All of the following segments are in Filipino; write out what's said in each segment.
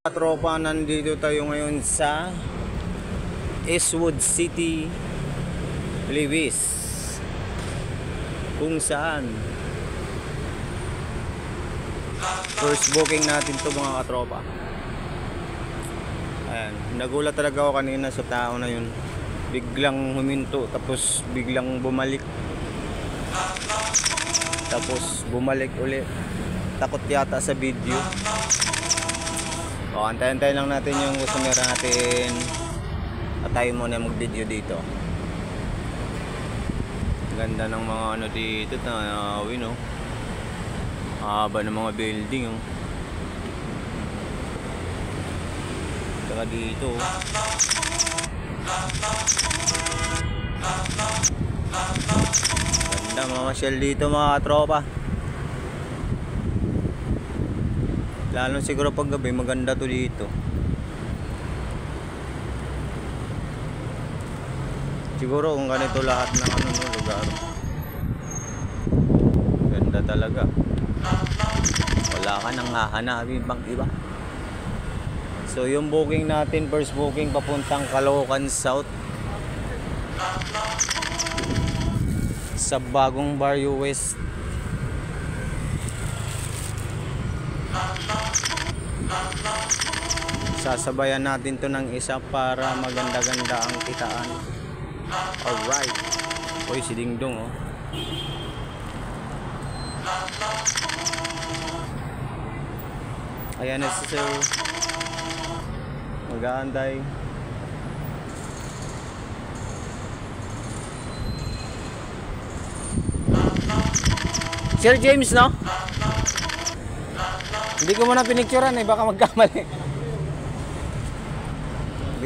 Tropa, nandito tayo ngayon sa Eastwood City, Lewis, kung saan first booking natin to mga katropa. Ayan, nagulat talaga ako kanina sa tao na yun, biglang huminto tapos biglang bumalik, tapos bumalik ulit. Takot yata sa video. O, antayin lang natin yung customer natin at tayo muna mag-video dito. Ganda ng mga ano dito, tanawin, no? Haba ng mga building, oh. Saka dito, ganda mga shell dito mga tropa. Lalo siguro pag gabi maganda to dito. Siguro kung ganito lahat ng ano no lugar, ganda talaga. Wala ka nang hahanapin pang iba. So yung booking natin, first booking papuntang Caloocan South sa Bagong Barrio West. Sasabayan natin to ng isa para maganda-ganda ang kitaan. Alright. Uy, si Dingdong, oh. Ayan na si Sir. Mag-aantay. Sir James, no? Hindi ko muna pinicturean eh, baka magkamali.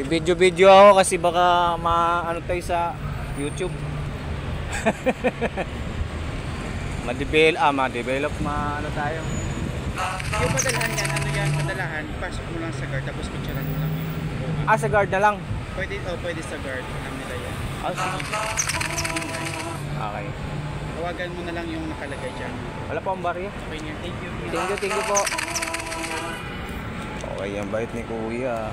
Video ako kasi baka ano tayo sa YouTube. Ma-develop ano tayo. Yung padalahan yan, ano yan, padalahan, pasok mo lang sa guard, tapos picturean mo lang yung Sa guard na lang? Pwede sa guard, alam nila yan. Sige. Okay. Tawagan mo na lang yung nakalagay dyan. Wala pa ang barya? Okay niya, thank you. Thank you po. Okay, ang bait ni Kuya.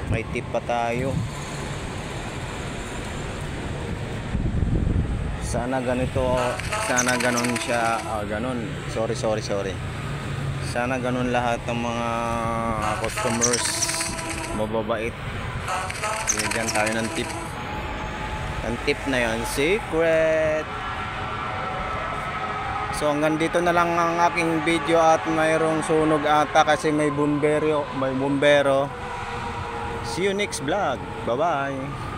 May tip pa tayo. Sana ganito, sana ganon siya, ganon. Sorry. Sana ganon lahat ng mga customers, mababait. Binigyan tayo ng tip. Ang tip na yan, secret. So hanggang dito na lang ang aking video at mayroong sunog ata kasi may bumbero. See you next vlog. Bye bye.